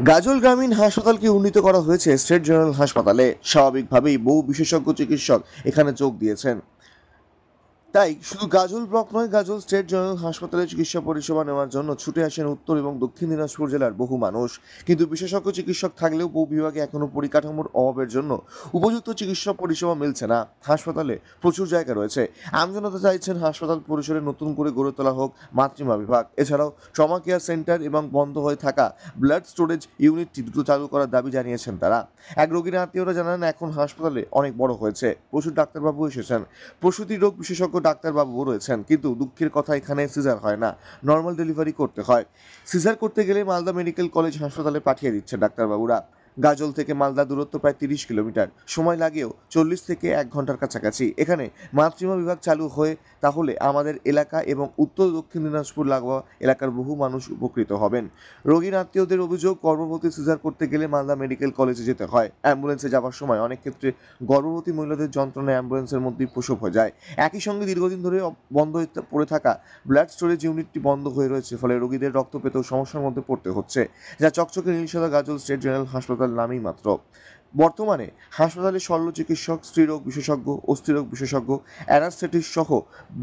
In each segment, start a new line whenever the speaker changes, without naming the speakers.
গাজল গ্রামীণ হাসপাতালকে উন্নীত করা হয়েছে স্টেট জেনারেল হাসপাতালে। স্বাভাবিকভাবেই বহু বিশেষজ্ঞ চিকিৎসক এখানে যোগ দিয়েছেন। তাই শুধু গাজল ব্লক নয়, গাজল স্টেট জেনারেল হাসপাতালে চিকিৎসা পরিষেবা নেওয়ার জন্য ছুটে আসেন উত্তর এবং দক্ষিণ দিনাজপুর জেলার বহু মানুষ। কিন্তু বিশেষজ্ঞ চিকিৎসক থাকলেও বহু বিভাগে এখনও পরিকাঠামোর অভাবের জন্য উপযুক্ত চিকিৎসা পরিষেবা মিলছে না। হাসপাতালে প্রচুর জায়গা রয়েছে। আমজনতা চাইছেন হাসপাতাল পরিসরে নতুন করে গড়ে তোলা হোক মাতৃমা বিভাগ। এছাড়াও ট্রমা কেয়ার সেন্টার এবং বন্ধ হয়ে থাকা ব্লাড স্টোরেজ ইউনিটটি দ্রুত চালু করার দাবি জানিয়েছেন তারা। এক রোগীর আত্মীয়রা জানান, এখন হাসপাতালে অনেক বড় হয়েছে, প্রচুর ডাক্তারবাবু এসেছেন, প্রসূতি রোগ বিশেষজ্ঞ ডাক্তারবাবুও রয়েছেন, কিন্তু দুঃখের কথা এখানে সিজার হয় না, নর্মাল ডেলিভারি করতে হয়। সিজার করতে গেলে মালদা মেডিকেল কলেজ হাসপাতালে পাঠিয়ে দিচ্ছে ডাক্তারবাবুরা। গাজল থেকে মালদা দূরত্ব প্রায় 30 কিলোমিটার, সময় লাগেও 40 থেকে 1 ঘন্টার কাছাকাছি। এখানে মাতৃমা বিভাগ চালু হয়ে তাহলে আমাদের এলাকা এবং উত্তর দক্ষিণ দিনাজপুর লাগোয়া এলাকার বহু মানুষ উপকৃত হবেন। রোগীর আত্মীয়দের অভিযোগ, গর্ভবতী সিজার করতে গেলে মালদা মেডিকেল কলেজে যেতে হয়। অ্যাম্বুলেন্সে যাওয়ার সময় অনেক ক্ষেত্রে গর্ভবতী মহিলাদের যন্ত্রণায় অ্যাম্বুলেন্সের মধ্যেই প্রসব হয়ে যায়। একই সঙ্গে দীর্ঘদিন ধরে বন্ধ পড়ে থাকা ব্লাড স্টোরেজ ইউনিটটি বন্ধ হয়ে রয়েছে, ফলে রোগীদের রক্ত পেতেও সমস্যার মধ্যে পড়তে হচ্ছে, যা চকচকে নীল সাদা গাজল স্টেট জেনারেল হাসপাতাল নামেই মাত্র। বর্তমানে হাসপাতালে শল্য চিকিৎসক, স্ত্রীরোগ বিশেষজ্ঞ, অস্থিরোগ বিশেষজ্ঞ, অ্যানাস্থেটিস্ট সহ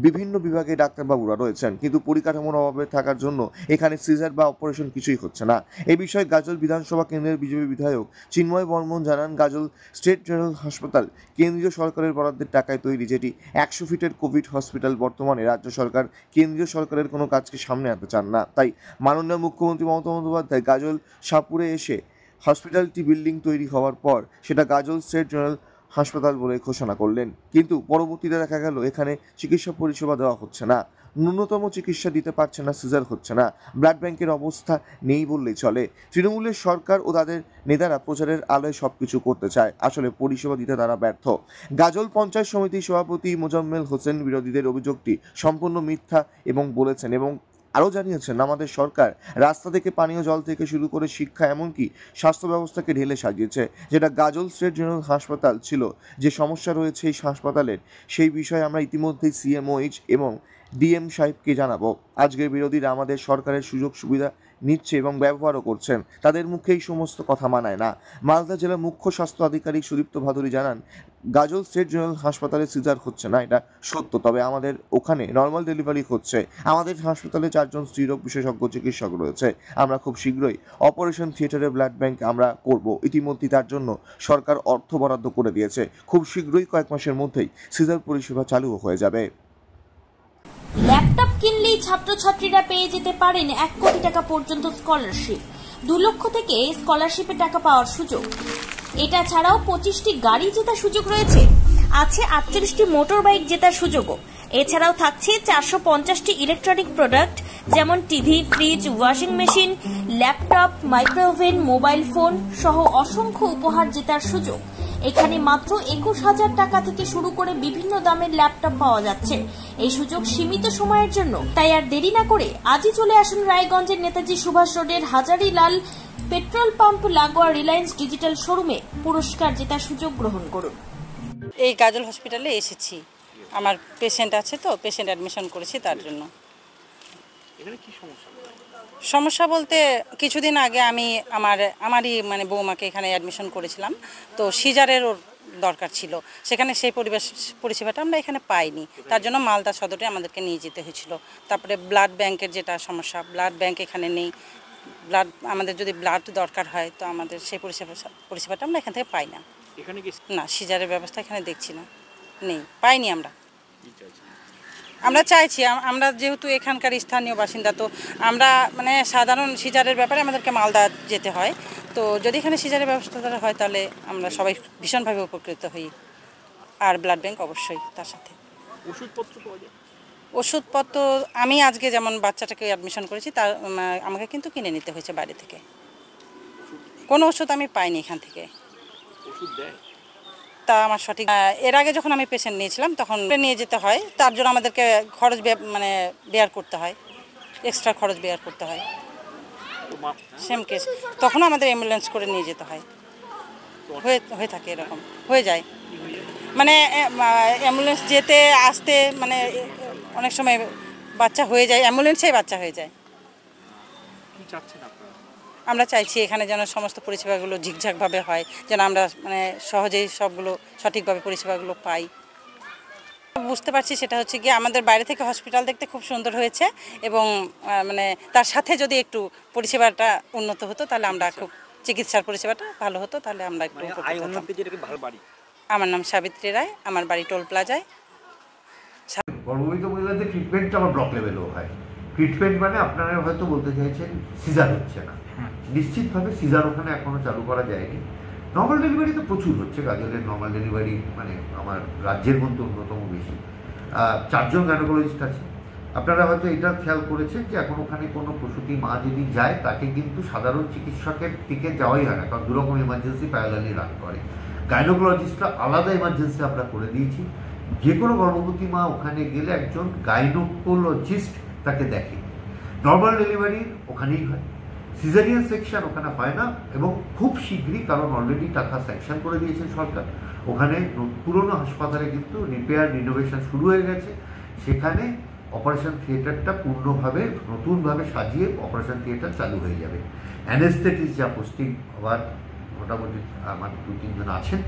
বিভিন্ন বিভাগে ডাক্তারবাবুরা রয়েছেন, কিন্তু পরিকাঠামোর অভাবে থাকার জন্য এখানে সিজার বা অপারেশন কিছুই হচ্ছে না। এই বিষয়ে গাজল বিধানসভা কেন্দ্রের বিজেপি বিধায়ক চিন্ময় বর্মন জানান, গাজল স্টেট জেনারেল হাসপাতাল কেন্দ্রীয় সরকারের বরাদ্দের টাকায় তৈরি, যেটি 100 ফিটের কোভিড হসপিটাল। বর্তমানে রাজ্য সরকার কেন্দ্রীয় সরকারের কোনো কাজকে সামনে আনতে চান না। তাই মাননীয় মুখ্যমন্ত্রী মমতা বন্দ্যোপাধ্যায় গাজল শাহপুরে এসে হসপিটালটি বিল্ডিং তৈরি হওয়ার পর সেটা গাজল স্টেট জেনারেল হাসপাতাল বলে ঘোষণা করলেন, কিন্তু পরবর্তীতে দেখা গেল এখানে চিকিৎসা পরিষেবা দেওয়া হচ্ছে না, ন্যূনতম চিকিৎসা দিতে পারছে না, সিজার হচ্ছে না, ব্লাড ব্যাংকের অবস্থা নেই বললেই চলে। তৃণমূলের সরকার ও তাদের নেতারা প্রচারের আলোয় সবকিছু করতে চায়, আসলে পরিষেবা দিতে তারা ব্যর্থ। গাজল পঞ্চায়েত সমিতির সভাপতি মোজাম্মেল হোসেন বিরোধীদের অভিযোগটি সম্পূর্ণ মিথ্যা এবং বলেছেন, এবং আরও জানিয়েছেন, আমাদের সরকার রাস্তা থেকে পানীয় জল থেকে শুরু করে শিক্ষা এমনকি স্বাস্থ্য ব্যবস্থাকে ঢেলে সাজিয়েছে। যেটা গাজল স্টেট জেনারেল হাসপাতাল ছিল, যে সমস্যা রয়েছে এই হাসপাতালের, সেই বিষয়ে আমরা ইতিমধ্যেই সিএমওএইচ এবং ডিএম সাহেবকে জানাবো। আজকের বিরোধীরা আমাদের সরকারের সুযোগ সুবিধা নিচ্ছে এবং ব্যবহারও করছেন, তাদের মুখে এই সমস্ত কথা মানায় না। মালদা জেলার মুখ্য স্বাস্থ্য আধিকারিক সুদীপ্ত ভাদুরী জানান, গাজল স্টেট জেনারেল হাসপাতালে সিজার হচ্ছে না, এটা সত্য, তবে আমাদের ওখানে নর্মাল ডেলিভারি হচ্ছে। আমাদের হাসপাতালে 4 জন স্ত্রীরোগ বিশেষজ্ঞ চিকিৎসক রয়েছে। আমরা খুব শীঘ্রই অপারেশন থিয়েটারে ব্লাড ব্যাংক আমরা করব। ইতিমধ্যেই তার জন্য সরকার অর্থ বরাদ্দ করে দিয়েছে। খুব শীঘ্রই কয়েক মাসের মধ্যেই সিজার পরিষেবা চালুও হয়ে যাবে।
ল্যাপটপ কিনলেই ছাত্রছাত্রীরা পেয়ে যেতে পারেন 1 কোটি টাকা পর্যন্ত স্কলারশিপ। 2 লক্ষ থেকে স্কলারশিপে টাকা পাওয়ার সুযোগ। এটা ছাড়াও 25টি গাড়ি জেতার সুযোগ রয়েছে। আছে 48টি মোটর বাইক জেতার সুযোগও। এছাড়াও থাকছে 450টি ইলেকট্রনিক প্রোডাক্ট, যেমন TV, fridge, washing machine, laptop, microoven, mobile phone সহ অসংখ্য উপহার জেতার সুযোগ। এখানে মাত্র 21,000 টাকা থেকে শুরু করে বিভিন্ন দামের ল্যাপটপ পাওয়া যাচ্ছে। এই সুযোগ সীমিত সময়ের জন্য, তাই আর দেরি না করে আজই চলে আসুন রায়গঞ্জের নেতাজি সুভাষ রোডের হাজারিলাল পেট্রোল পাম্প লাগোয়া রিলায়েন্স ডিজিটাল শোরুমে পুরস্কার জেতার সুযোগ গ্রহণ করুন।
এই গাজল হসপিটালে এসেছি, আমার পেশেন্ট আছে, তো পেশেন্ট অ্যাডমিশন করেছি, তার জন্য। সমস্যা বলতে কিছুদিন আগে আমি আমারই বৌমাকে এখানে অ্যাডমিশন করেছিলাম, তো সিজারের ওর দরকার ছিল, সেখানে সেই পরিষেবাটা আমরা এখানে পাইনি, তার জন্য মালদা সদরে আমাদেরকে নিয়ে যেতে হয়েছিল। তারপরে ব্লাড ব্যাংকের যেটা সমস্যা, ব্লাড ব্যাংক এখানে নেই, আমাদের যদি ব্লাড দরকার হয় তো আমাদের সেই পরিষেবাটা আমরা এখান থেকে পাই না। না, সিজারের ব্যবস্থা এখানে দেখছি না, নেই, পাইনি। আমরা চাইছি, আমরা যেহেতু এখানকার স্থানীয় বাসিন্দা, তো আমরা সাধারণ সিজারের ব্যাপারে আমাদেরকে মালদা যেতে হয়, তো যদি এখানে সিজারের ব্যবস্থা হয় তাহলে আমরা সবাই ভীষণভাবে উপকৃত হই। আর ব্লাড ব্যাংক অবশ্যই তার সাথে। ওষুধপত্র আমি আজকে যেমন বাচ্চাটাকে অ্যাডমিশন করেছি, তার আমাকে কিন্তু কিনে নিতে হয়েছে বাইরে থেকে। কোনো ওষুধ আমি পাইনি এখান থেকে। তা আমার সঠিক, এর আগে যখন আমি পেশেন্ট নিয়েছিলাম তখন নিয়ে যেতে হয়, তার জন্য আমাদেরকে খরচ বেয়ার করতে হয়, এক্সট্রা খরচ বেয়ার করতে হয়। সেম কেস, তখন আমাদের অ্যাম্বুলেন্স করে নিয়ে যেতে হয়, হয়ে থাকে, এরকম হয়ে যায়। অ্যাম্বুলেন্স যেতে আসতে অনেক সময় বাচ্চা হয়ে যায়, অ্যাম্বুলেন্সেই বাচ্চা হয়ে যায়। আমরা চাইছি এখানে যেন সমস্ত পরিষেবাগুলো ঝিকঝাকভাবে হয়, যেন আমরা মানে সহজেই সবগুলো সঠিকভাবে পরিষেবাগুলো পাই। বুঝতে পারছি সেটা হচ্ছে গিয়ে আমাদের বাইরে থেকে হসপিটাল দেখতে খুব সুন্দর হয়েছে এবং মানে তার সাথে যদি একটু পরিষেবাটা উন্নত হতো তাহলে আমরা খুব চিকিৎসার পরিষেবাটা ভালো হতো, তাহলে আমরা একটু আমার নাম সাবিত্রী রায়, আমার বাড়ি টোল প্লাজায়।
গর্ভবতী মহিলাদের ট্রিটমেন্টটা আমার ব্লক লেভেলেও হয়। ট্রিটমেন্ট মানে আপনারা হয়তো বলতে চাইছেন সিজার হচ্ছে না, নিশ্চিতভাবে সিজার ওখানে এখনো চালু করা যায়নি। নর্মাল ডেলিভারি তো প্রচুর হচ্ছে, গাজলের নর্মাল ডেলিভারি মানে আমার রাজ্যের মধ্যে অন্যতম বেশি। 4 জন গাইনোকোলজিস্ট আছে। আপনারা হয়তো এটা খেয়াল করেছেন যে এখন ওখানে কোনো প্রসূতি মা যদি যায় তাকে কিন্তু সাধারণ চিকিৎসকের দিকে যাওয়াই হয় না, কারণ দুরকম এমার্জেন্সি প্যারালালি রান করে। গাইনোকোলজিস্টরা আলাদা এমার্জেন্সি আমরা করে দিয়েছি। যে কোনো গর্ভবতী মা ওখানে গেলে একজন গাইনোকোলজিস্ট তাকে দেখে। নর্মাল ডেলিভারি ওখানেই হয়, সিজারিয়ান সেকশন ওখানে হয় না এবং খুব শীঘ্রই, কারণ অলরেডি টাকা স্যাংশন করে দিয়েছেন সরকার। ওখানে পুরনো হাসপাতালে কিন্তু রিপেয়ার রিনোভেশন শুরু হয়ে গেছে। সেখানে অপারেশন থিয়েটারটা পূর্ণভাবে নতুনভাবে সাজিয়ে অপারেশন থিয়েটার চালু হয়ে যাবে। অ্যানেস্থেটিস্ট যা পোস্টিং হওয়ার মোটামুটি আমার 2-3 জন আছেন,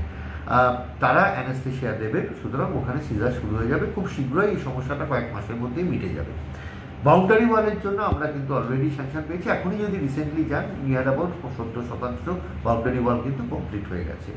তারা অ্যানেস্থেশিয়া দেবে। সুতরাং ওখানে সিজার শুরু হয়ে যাবে খুব শীঘ্রই। এই সমস্যাটা কয়েক মাসের মধ্যেই মিটে যাবে। বাউন্ডারি ওয়ালের জন্য আমরা কিন্তু অলরেডি স্যাংশন পেয়েছি। এখনই যদি রিসেন্টলি যান, নিয়ার অ্যাবাউট 70% বাউন্ডারি ওয়াল কিন্তু কমপ্লিট হয়ে গেছে।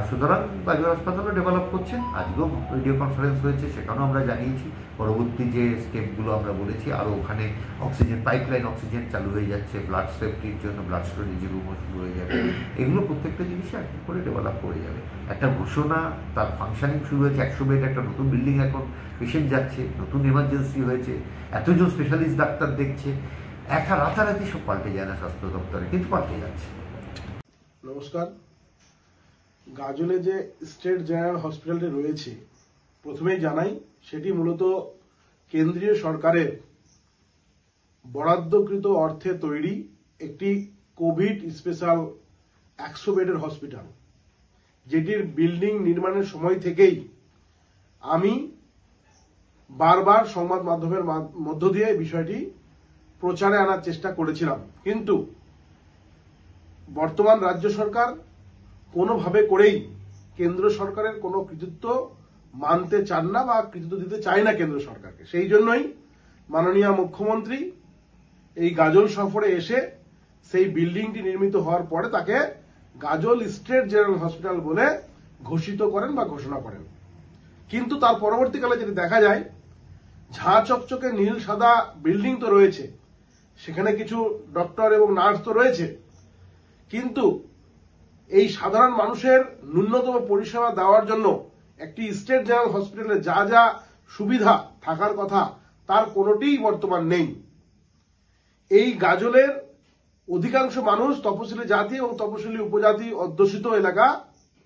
সুতরাং গাজল হাসপাতালও ডেভেলপ করছেন। আজকেও ভিডিও কনফারেন্স হয়েছে, সেখানেও আমরা জানিয়েছি পরবর্তী যে স্টেপগুলো আমরা বলেছি। আরও ওখানে অক্সিজেন পাইপলাইন, অক্সিজেন চালু হয়ে যাচ্ছে, ব্লাড সেফটির জন্য ব্লাড স্টোরেজ রুমও শুরু হয়ে যাবে। এগুলো প্রত্যেকটা জিনিসই এক করে ডেভেলপ করে যাবে। একটা ঘোষণা, তার ফাংশনিং শুরু হয়েছে। 100 বেড একটা নতুন বিল্ডিং, এখন পেশেন্ট যাচ্ছে, নতুন এমার্জেন্সি হয়েছে, এতজন স্পেশালিস্ট ডাক্তার দেখছে। একা রাতারাতি সব পাল্টে যায় না স্বাস্থ্য দপ্তরে, কিন্তু পাল্টে যাচ্ছে।
নমস্কার। গাজলে যে স্টেট জেনারেল হসপিটালটি রয়েছে, প্রথমেই জানাই সেটি মূলত কেন্দ্রীয় সরকারের বরাদ্দকৃত অর্থে তৈরি একটি কোভিড স্পেশাল 100 বেডের হসপিটাল, যেটির বিল্ডিং নির্মাণের সময় থেকেই আমি বারবার সংবাদ মাধ্যমের মধ্য দিয়ে বিষয়টি প্রচারে আনার চেষ্টা করেছিলাম। কিন্তু বর্তমান রাজ্য সরকার কোনোভাবে করেই কেন্দ্র সরকারের কোনো কৃতিত্ব মানতে চান না বা কৃতিত্ব দিতে চায় না কেন্দ্র সরকারকে। সেই জন্যই মাননীয় মুখ্যমন্ত্রী এই গাজল সফরে এসে সেই বিল্ডিংটি নির্মিত হওয়ার পরে তাকে গাজল স্টেট জেনারেল হসপিটাল বলে ঘোষিত করেন বা ঘোষণা করেন। কিন্তু তার পরবর্তীকালে যেটি দেখা যায়, ঝাঁ চকচকে নীল সাদা বিল্ডিং তো রয়েছে, সেখানে কিছু ডক্টর এবং নার্স তো রয়েছে, কিন্তু এই সাধারণ মানুষের ন্যূনতম পরিষেবা দেওয়ার জন্য একটি স্টেট জেনারেল হসপিটালে যা যা সুবিধা থাকার কথা তার কোনোটিই বর্তমান নেই। এই গাজলের অধিকাংশ মানুষ তপশিলি জাতি এবং তপশিলি উপজাতি অধ্যুষিত এলাকা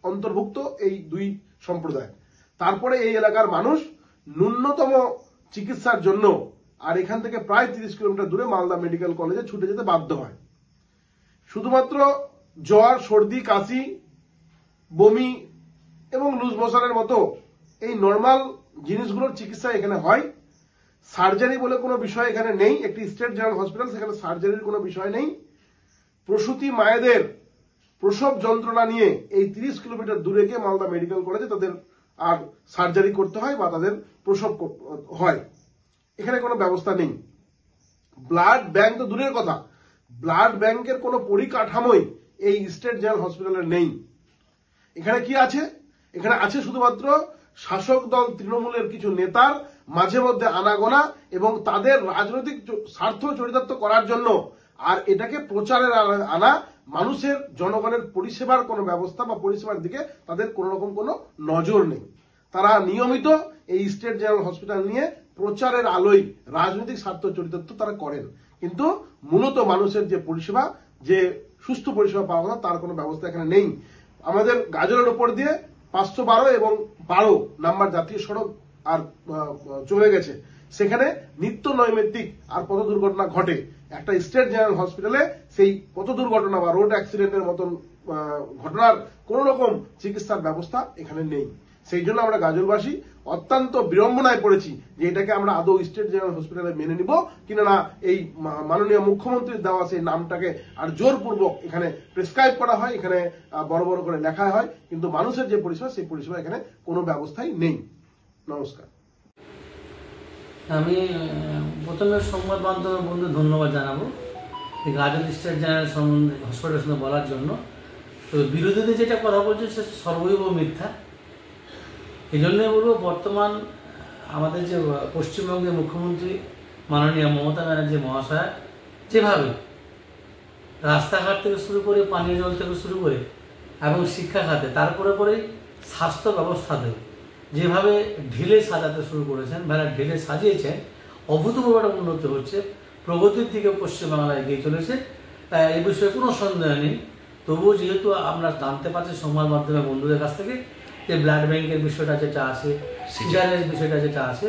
অন্তর্ভুক্ত, এই 2 সম্প্রদায়। তারপরে এই এলাকার মানুষ ন্যূনতম চিকিৎসার জন্য আর এখান থেকে প্রায় 30 কিলোমিটার দূরে মালদা মেডিকেল কলেজে ছুটে যেতে বাধ্য হয়। শুধুমাত্র জ্বর, সর্দি, কাশি, বমি এবং লুজ মোশনের মতো এই নর্মাল জিনিসগুলোর চিকিৎসা এখানে হয়। সার্জারি বলে কোনো বিষয় এখানে নেই। একটি স্টেট জেনারেল হসপিটাল, সেখানে সার্জারির কোনো বিষয় নেই। প্রসূতি মায়েদের প্রসব যন্ত্রণা নিয়ে এই 30 কিলোমিটার দূরে গিয়ে মালদা মেডিকেল কলেজে তাদের আর সার্জারি করতে হয় বা তাদের প্রসব হয়। এখানে কোনো ব্যবস্থা নেই। ব্লাড ব্যাংক তো দূরের কথা, ব্লাড ব্যাংকের কোনো পরিকাঠামোই এই স্টেট জেনারেল হসপিটালের নেই। এখানে কি আছে? এখানে আছে শুধুমাত্র শাসক দল তৃণমূলের কিছু নেতার মাঝে মধ্যে আনাগোনা এবং তাদের রাজনৈতিক স্বার্থ চরিতার্থ করার জন্য, আর এটাকে প্রচারের আনা। মানুষের জনগণের পরিষেবার কোনো ব্যবস্থা বা পরিষেবার দিকে তাদের কোনো রকম কোনো নজর নেই। তারা নিয়মিত এই স্টেট জেনারেল হসপিটাল নিয়ে প্রচারের আলোয় রাজনৈতিক স্বার্থ চরিতার্থ তারা করেন, কিন্তু মূলত মানুষের যে পরিষেবা, যে সুস্থ পরিষেবা পাওয়া কথা, তার কোনো ব্যবস্থা এখানে নেই। আমাদের গাজলের উপর দিয়ে 512 এবং 12 নাম্বার জাতীয় সড়ক আর চলে গেছে, সেখানে নিত্য নৈমিত্তিক আর পথ দুর্ঘটনা ঘটে। একটা স্টেট জেনারেল হসপিটালে সেই পথ দুর্ঘটনা বা রোড অ্যাক্সিডেন্টের মতন ঘটনার কোন রকম চিকিৎসার ব্যবস্থা এখানে নেই। সেই জন্য আমরা গাজলবাসী অত্যন্ত বিড়ম্বনায় পড়েছি যে এটাকে আমরা আদৌ স্টেট জেনারেল হসপিটালে মেনে নিব কিনা না এই মাননীয় মুখ্যমন্ত্রীর দেওয়া সেই নামটাকে আর জোরপূর্বক এখানে প্রেসক্রাইব করা হয়, এখানে বড় বড় করে লেখা হয়, কিন্তু মানুষের যে পরিষেবা সেই পরিষেবা এখানে কোনো ব্যবস্থাই নেই। নমস্কার।
আমি প্রথমে সংবাদ মাধ্যমের বন্ধু ধন্যবাদ জানাবো গাজল স্টেট জেনারেল হসপিটালের সঙ্গে বলার জন্য। তো বিরোধীদের যেটা কথা বলছে সে সর্বৈব মিথ্যা। এই জন্যই বলবো, বর্তমান আমাদের যে পশ্চিমবঙ্গের মুখ্যমন্ত্রী মাননীয় মমতা ব্যানার্জি মহাশয়া যেভাবে রাস্তাঘাট থেকে শুরু করে পানীয় জল থেকে শুরু করে এবং শিক্ষা খাতে, তারপরে পরেই স্বাস্থ্য ব্যবস্থাতে যেভাবে ঢেলে সাজাতে শুরু করেছেন, বেলা ঢেলে সাজিয়েছেন, অভূতপূর্ব একটা উন্নতি হচ্ছে, প্রগতির দিকে পশ্চিমবাংলা এগিয়ে চলেছে, এই বিষয়ে কোনো সন্দেহ নেই। তবুও যেহেতু আমরা জানতে পারছি সংবাদ মাধ্যমে বন্ধুদের কাছ থেকে যে ব্লাড ব্যাংকের বিষয়টা যেটা আছে, সিজারের বিষয়টা যেটা আছে,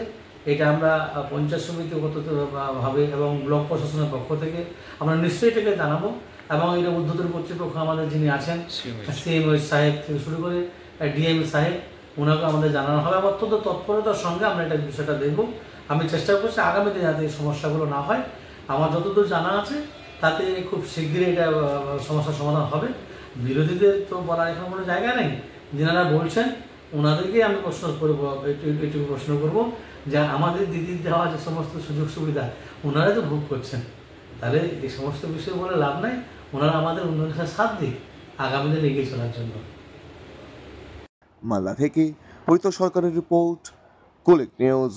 এটা আমরা পঞ্চায়েত সমিতিগতভাবে এবং ব্লক প্রশাসনের পক্ষ থেকে আমরা নিশ্চয়ই এটাকে জানাবো, এবং এটা উদ্বোধন কর্তৃপক্ষ আমাদের যিনি আছেন সিএমও সাহেব থেকে শুরু করে ডিএম সাহেব, ওনাকে আমাদের জানানো হবে। অত্যন্ত তৎপরতার সঙ্গে আমরা এটা বিষয়টা দেখব। আমি চেষ্টা করছি আগামীতে যাতে এই সমস্যাগুলো না হয়। আমার যতদূর জানা আছে তাতে খুব শীঘ্রই এটা সমস্যার সমাধান হবে। বিরোধীদের তো বলার এখানে কোনো জায়গা নেই, যেনারা বলছেন ওনাদেরকেই আমি প্রশ্ন করবো, এটুকু প্রশ্ন করবো যে আমাদের দিদির দেওয়া যে সমস্ত সুযোগ সুবিধা ওনারাই তো ভোগ করছেন, তাহলে এই সমস্ত বিষয় বলে লাভ নাই। ওনারা আমাদের উন্নয়নের সাথ দিক আগামী দিনে এগিয়ে চলার জন্য।
মালদা থেকে পরিত সরকারের রিপোর্ট, কুলিক নিউজ।